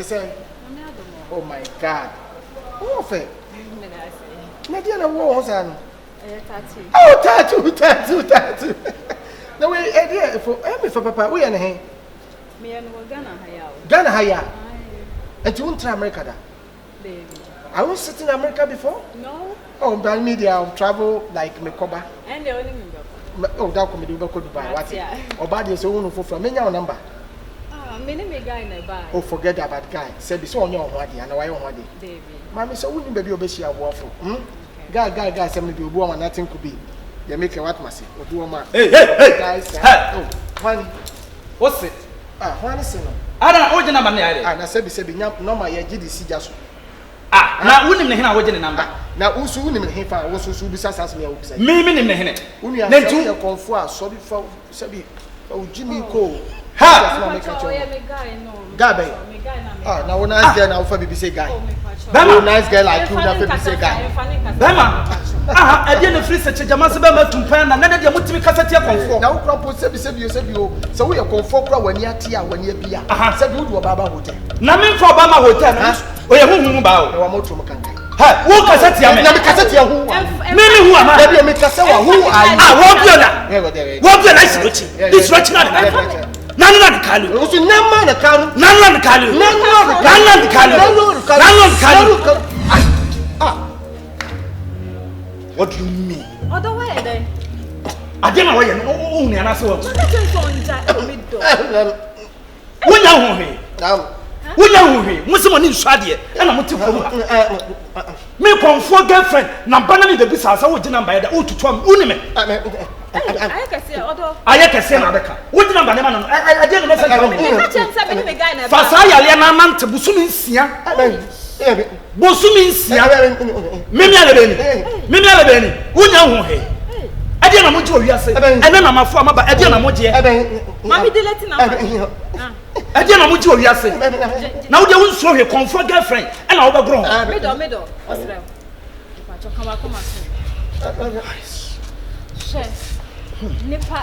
say? Oh my God. Oh, fair. Nadia, no was on. Oh, tattoo. No way, idea for Papa. We are here. Me and Ghana higher. And you won't try America. Baby. I was sitting in America before? No. Oh, by media, I'll travel like Mekoba. And the only Oh, that come to Dubai. What? Or bad is own for me number. Ah, many guy in a bar. Oh, forget about guy. Said it's on your body and I want it. Baby. Mammy, so wouldn't baby obey your waffle. Guy, somebody do woman, nothing could be. You make a what must say, or do a man. Hey, guys. Oh, honey. What's it? Ah, one is I don't know what your number. And I said, no, my GDC just. Ah, now wouldn't know what your number. Now, who soon in him was so besides me. Me in the head. When you are to conform, sorry for Sabi. Oh, Jimmy Cole. Ha! Gabe. Ah, now, nice girl now for BBC guy. Bema, nice girl like you, that BBC guy. Bema. Ah, I didn't free such a Jamasabama to plan and then the multi cassette conform. Now, propose you, so we are conform when you're tia, when you're Bia. Said you to a Baba Hotel. Nothing for Bama Hotel. We are moving about. No more to Macan. Ha, who cassette? Who? Many who are maybe a Mikasawa. Who are you? What the nice rich? This rich man. None of the Kalu. None of the Kalu. None of the Kalu. None of the Kalu. None of the Kalu. Ah. What do you mean? Otherwise, then. I didn't know why you're only an asshole. When you Muslim in Shadia, and I'm to me comfort girlfriend, Nambana the business, I would number the old to Tom Unime. I can say, although I can say, what number? I didn't know. Fasaya Liana to Busuminsia. Busuminsia. Mimi Alabeni, Unya. I didn't know what you are saying, and then I'm a former, but I didn't know what you are. Mammy, they let him. I didn't know what you are saying. Now they won't show your comfort girlfriend and overgrown. Middle. What's that? Come on. Nipa.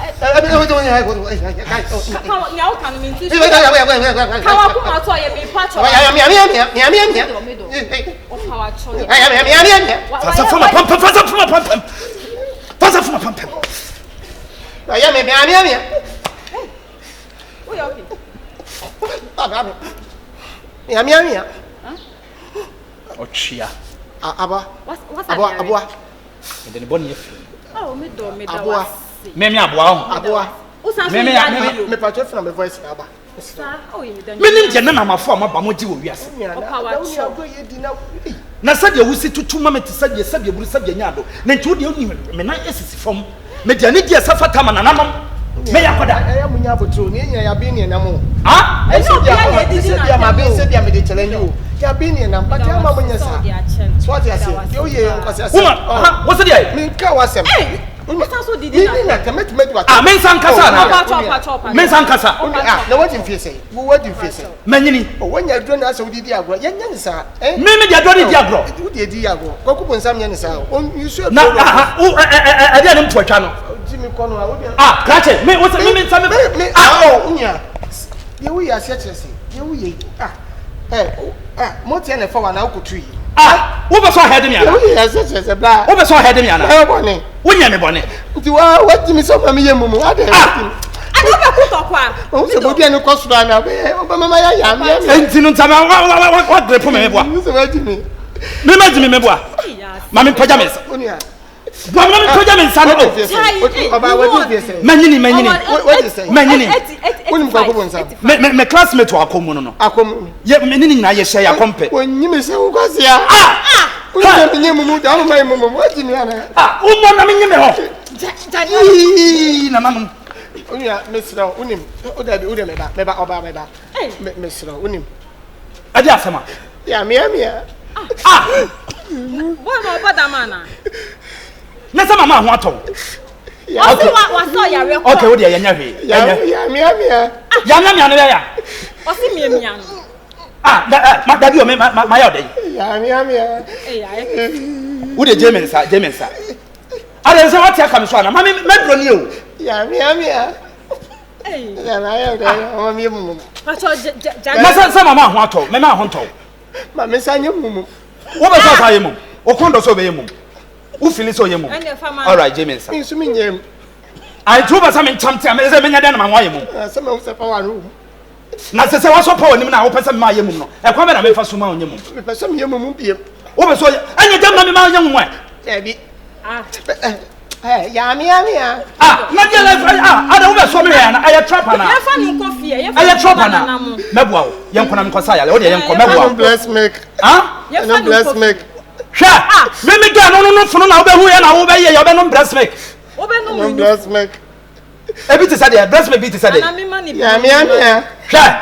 Ochia. Aba. What's Abua. And then Bonnie. Oh, middle. Memi Abua. Me patch from the voice Aba. Meaning Janama former Bamoji will yes. Na said you will see to 2 moments said you said you will say Yado. Then 2 the Mena is from Medianidia Safataman and Amam. May I am Yabutu, near Yabini and Amo. Ah, I said, I'm being said, I'm telling you. Yabini and I'm but I'm when you said, what I said, you hear, what's the day? Minka was him. Also did not commit what I mean, some Casa. Men some Casa. No, what you say? What do you say? Many, when you're doing us, we did Diagro, young sir. Maybe you're doing Diagro. You did Diagro. Coco and some young sir. You should not. I didn't put channel. Jimmy Conway. Ah, catch it. Me, what's the meaning? Oh, yeah. You are such a thing. You are. Motian for an alcohol tree. Ah, what was I had me? Yes, as a black. What was I had me? Bonnie. When you're bonnet. You are what do me so many mumu? I don't know. Oh, so we'll be in a cost run now. Obama, what grip for me? Imagine me, Mammy Pajamas. Mammy Pajamas, son of Many. My classmate are common. I come, yet meaning I say a company. When you say, who goes here? What do you mean? Ah, Miss Unim, Udem, Miss Unim. Adiasama. Yeah, Mia. Ah, what about the manner? Nasa Mamma, what? Okay, what are you? Yamia. What's it? Ah, my daddy, my other. Yamia. Would a James, I don't know what you're coming from. Mammy, met from you. Yamia. Ya na ya de o mi mum. Pacho na sa mama ho ato me ma ho nto Ma me sa nyem mum. Wo be so sa yemum o kondo so be yemum wo fili so yemum all right James Mi so mi nyem. I told us I'm champion me say me nya den ma wa yemum Sa me se pa wa no. Na se wa so pa onim na wo pese me ma yemum no e kwa be na me fa so ma onyemum Me pese me yemum biem. Wo be so anya jam na me ma onyemum E bi. Ya mi ya. Na dia la ada wo be so me ya na aye trap na ya fa no coffee ya aye trap na mebua wo yen kona me kosa ya le wo de yen ko mebua Bless make. ya fa Bless make. Hwa me ga no funu na wo be hu ya na wo be ye ya be no breast milk Obe no Bless make. Ebi ti say breast milk bi ti say na me mani Ya mi ya. Hwa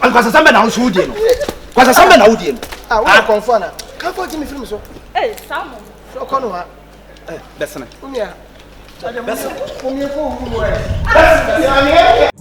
An kwasa sambe na so die no kwasa sambe na wo die no Wa confirm na. Ka for ti mi film so. Samo So kono ha. Besene Umia. Besene. Umia ko hu mo. Ya mi.